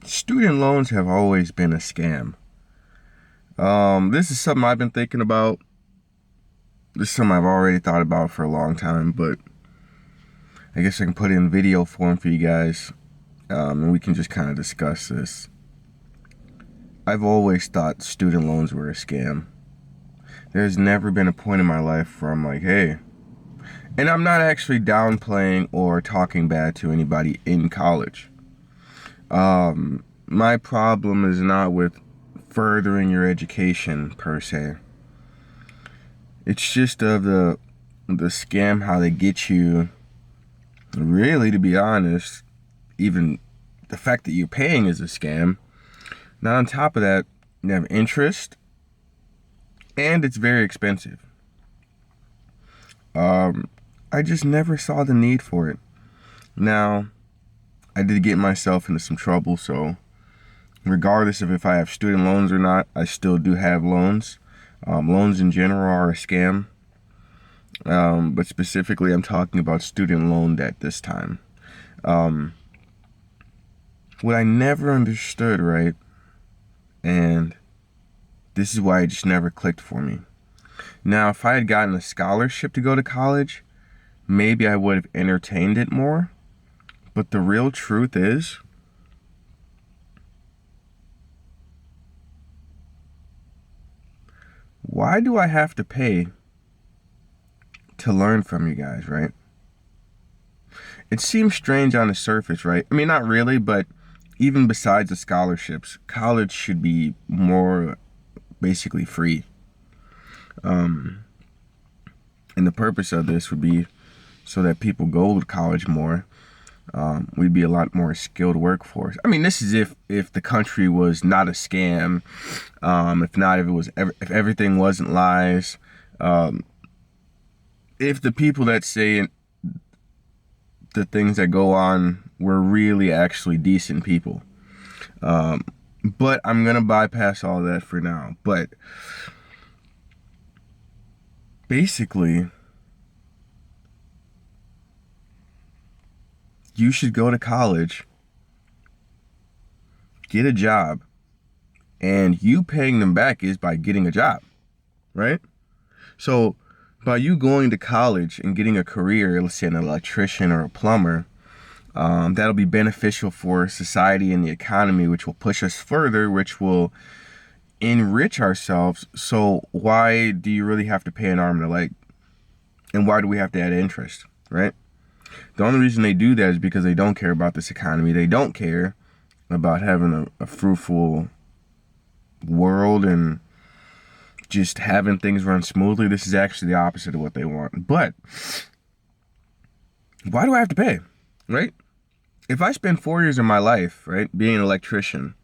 Student loans have always been a scam. This is something I've been thinking about. This is something I've already thought about for a long time, but I guess I can put it in video form for you guys, and we can just kind of discuss this. I've always thought student loans were a scam. There's never been a point in my life where I'm like, hey, and I'm not actually downplaying or talking bad to anybody in college. My problem is not with furthering your education per se. It's just of the scam, how they get you. Really, to be honest, even the fact that you're paying is a scam. Now, on top of that, you have interest, and it's very expensive. I just never saw the need for it. Now, I did get myself into some trouble, so regardless of if I have student loans or not, I still do have loans. Loans in general are a scam, but specifically I'm talking about student loan debt this time. What I never understood, right, and this is why it just never clicked for me. Now, if I had gotten a scholarship to go to college, maybe I would have entertained it more, but the real truth is, why do I have to pay to learn from you guys, right? It seems strange on the surface, right? I mean, not really, but even besides the scholarships, college should be more basically free. And the purpose of this would be so that people go to college more. We'd be a lot more skilled workforce. I mean, this is if the country was not a scam, if everything wasn't lies, if the people that say the things that go on were really actually decent people. But I'm gonna bypass all that for now. But basically, you should go to college, get a job, and you paying them back is by getting a job, right? So by you going to college and getting a career, let's say an electrician or a plumber, that'll be beneficial for society and the economy, which will push us further, which will enrich ourselves. So why do you really have to pay an arm and a leg? And why do we have to add interest, right? The only reason they do that is because they don't care about this economy. They don't care about having a fruitful world and just having things run smoothly. This is actually the opposite of what they want. But why do I have to pay, right? If I spend 4 years of my life, right, being an electrician,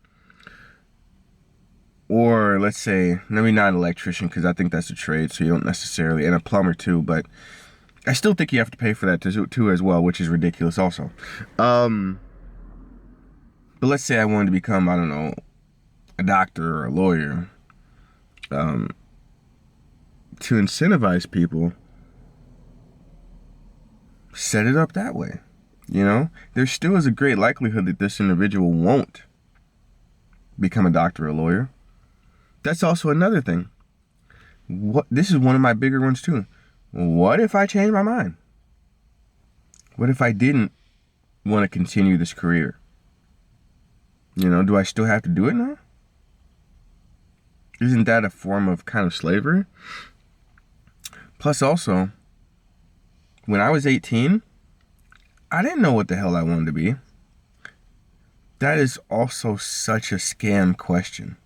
or let's say, maybe not an electrician because I think that's a trade, so you don't necessarily, and a plumber too, but I still think you have to pay for that too as well, which is ridiculous also. But let's say I wanted to become, I don't know, a doctor or a lawyer. To incentivize people, set it up that way. You know, there still is a great likelihood that this individual won't become a doctor or a lawyer. That's also another thing. This is one of my bigger ones too. What if I change my mind? What if I didn't want to continue this career? You know, do I still have to do it now? Isn't that a form of kind of slavery? Plus also, when I was 18, I didn't know what the hell I wanted to be. That is also such a scam question.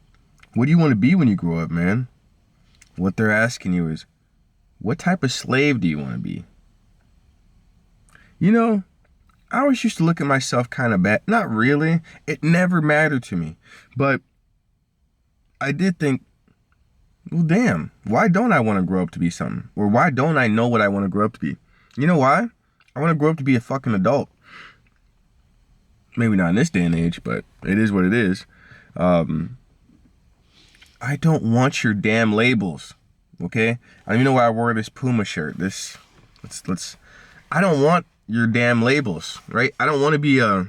What do you want to be when you grow up, man? What they're asking you is, what type of slave do you want to be? You know, I always used to look at myself kind of bad. Not really. It never mattered to me. But I did think, well, damn, why don't I want to grow up to be something? Or why don't I know what I want to grow up to be? You know why? I want to grow up to be a fucking adult. Maybe not in this day and age, but it is what it is. I don't want your damn labels, okay? I don't even know why I wore this Puma shirt. I don't want your damn labels, right? I don't want to be a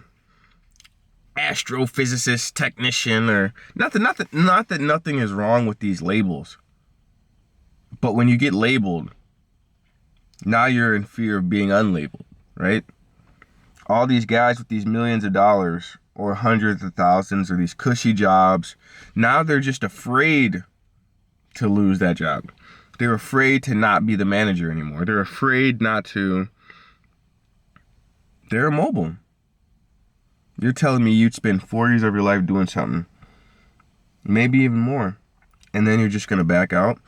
astrophysicist, technician, or nothing. Not that nothing is wrong with these labels. But when you get labeled, now you're in fear of being unlabeled, right? All these guys with these millions of dollars or hundreds of thousands or these cushy jobs, now they're just afraid to lose that job. They're afraid to not be the manager anymore. They're afraid not to. They're immobile. You're telling me you'd spend 4 years of your life doing something, maybe even more, and then you're just going to back out?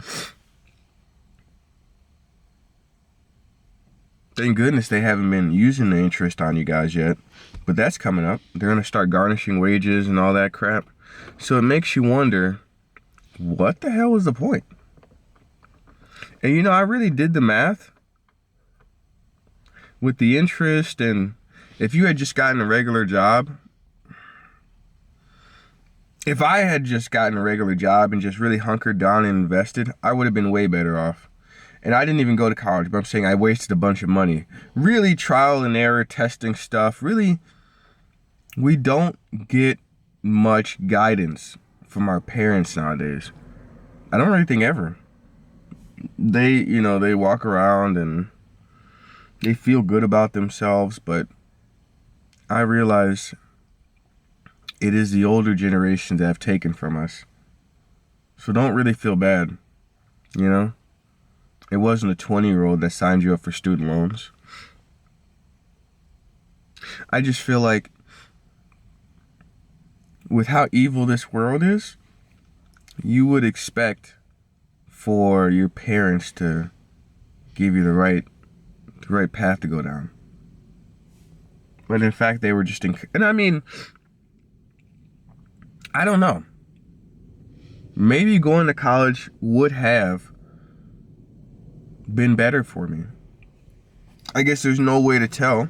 Thank goodness they haven't been using the interest on you guys yet, but that's coming up. They're going to start garnishing wages and all that crap. So it makes you wonder, what the hell was the point? And you know, I really did the math with the interest, and if you had just gotten a regular job, if I had just gotten a regular job and just really hunkered down and invested, I would have been way better off. And I didn't even go to college, but I'm saying I wasted a bunch of money. Really trial and error testing stuff. Really, we don't get much guidance from our parents nowadays. I don't really think ever. They walk around and they feel good about themselves, but I realize it is the older generations that have taken from us. So don't really feel bad, you know? It wasn't a 20-year-old that signed you up for student loans. I just feel like with how evil this world is, you would expect for your parents to give you the right path to go down. But in fact, they were just and I mean, I don't know. Maybe going to college would have been better for me. I guess there's no way to tell.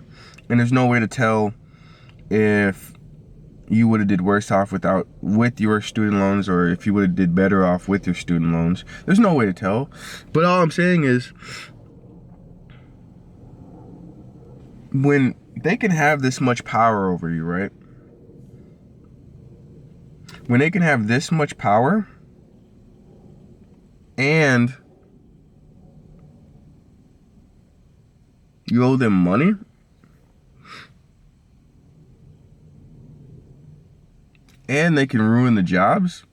And there's no way to tell if you would have did worse off with your student loans, or if you would have did better off with your student loans. There's no way to tell. But all I'm saying is, when they can have this much power over you, right? When they can have this much power and you owe them money, and they can ruin the jobs,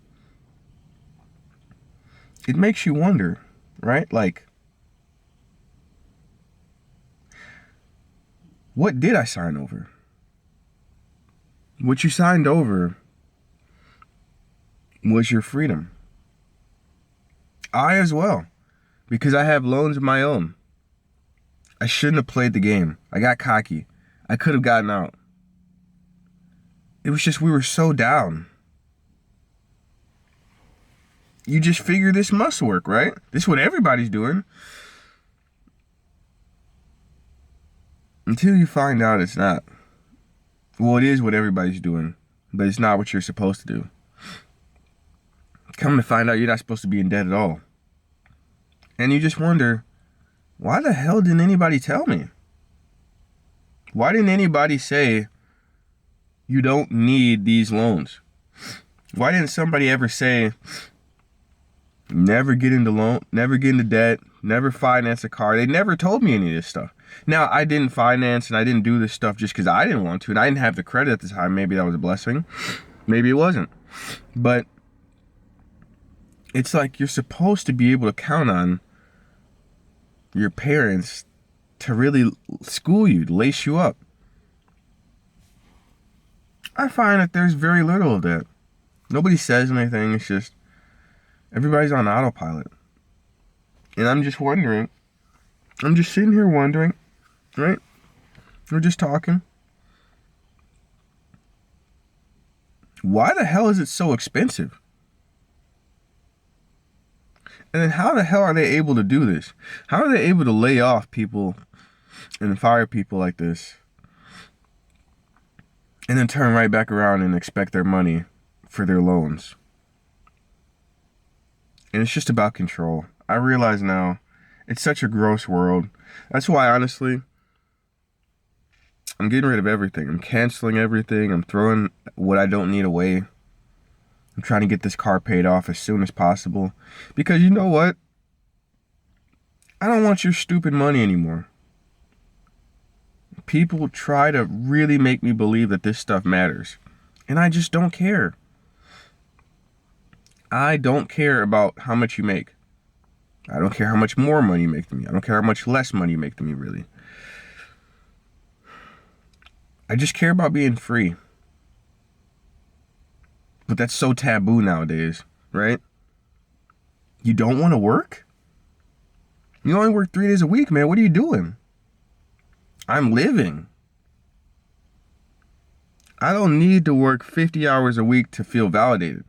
it makes you wonder, right? Like, what did I sign over? What you signed over was your freedom. I as well, because I have loans of my own. I shouldn't have played the game. I got cocky. I could have gotten out. It was just we were so down. You just figure this must work, right? This is what everybody's doing. Until you find out it's not. Well, it is what everybody's doing, but it's not what you're supposed to do. Come to find out you're not supposed to be in debt at all. And you just wonder, why the hell didn't anybody tell me? Why didn't anybody say you don't need these loans? Why didn't somebody ever say never get into debt, never finance a car? They never told me any of this stuff. Now, I didn't finance and I didn't do this stuff just because I didn't want to, and I didn't have the credit at the time. Maybe that was a blessing. Maybe it wasn't. But it's like you're supposed to be able to count on your parents to really school you, to lace you up. I find that there's very little of that. Nobody says anything. It's just everybody's on autopilot. And I'm just wondering. I'm just sitting here wondering, right? We're just talking. Why the hell is it so expensive? And then how the hell are they able to do this? How are they able to lay off people and fire people like this and then turn right back around and expect their money for their loans? And it's just about control. I realize now it's such a gross world. That's why, honestly, I'm getting rid of everything. I'm canceling everything. I'm throwing what I don't need away. I'm trying to get this car paid off as soon as possible. Because you know what? I don't want your stupid money anymore. People try to really make me believe that this stuff matters. And I just don't care. I don't care about how much you make. I don't care how much more money you make than me. I don't care how much less money you make than me, really. I just care about being free. But that's so taboo nowadays, right? You don't want to work? You only work 3 days a week, man. What are you doing? I'm living. I don't need to work 50 hours a week to feel validated.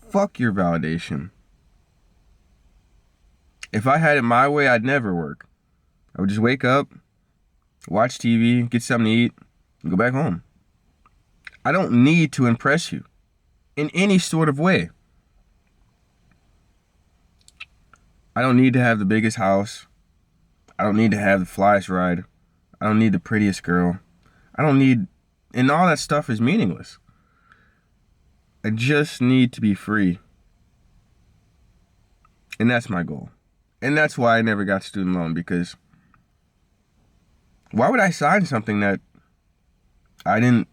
Fuck your validation. If I had it my way, I'd never work. I would just wake up, watch TV, get something to eat, and go back home. I don't need to impress you in any sort of way. I don't need to have the biggest house. I don't need to have the flyest ride. I don't need the prettiest girl. I don't need, and all that stuff is meaningless. I just need to be free. And that's my goal. And that's why I never got student loan, because why would I sign something that I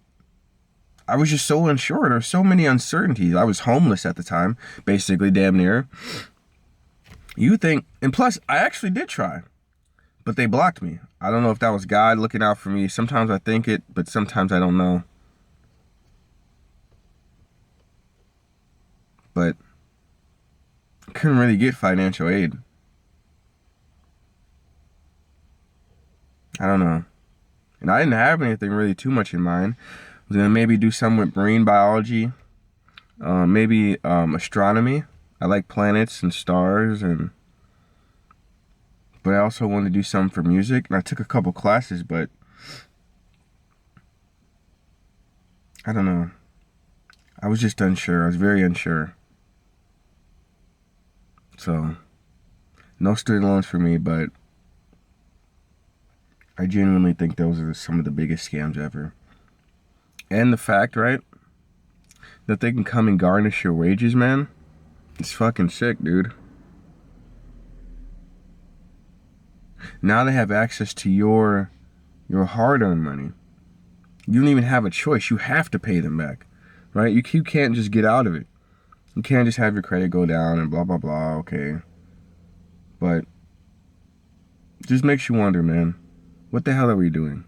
was just so unsure. There were so many uncertainties. I was homeless at the time, basically, damn near. You think, and plus, I actually did try, but they blocked me. I don't know if that was God looking out for me. Sometimes I think it, but sometimes I don't know. But I couldn't really get financial aid. I don't know. And I didn't have anything really too much in mind. I was going to maybe do some with marine biology, maybe astronomy. I like planets and stars, but I also wanted to do something for music. And I took a couple classes, but I don't know. I was just unsure. I was very unsure. So, no student loans for me, but I genuinely think those are some of the biggest scams ever. And the fact, right, that they can come and garnish your wages, man, it's fucking sick, dude. Now they have access to your hard-earned money. You don't even have a choice. You have to pay them back, right? You can't just get out of it. You can't just have your credit go down and blah, blah, blah, okay. But it just makes you wonder, man. What the hell are we doing?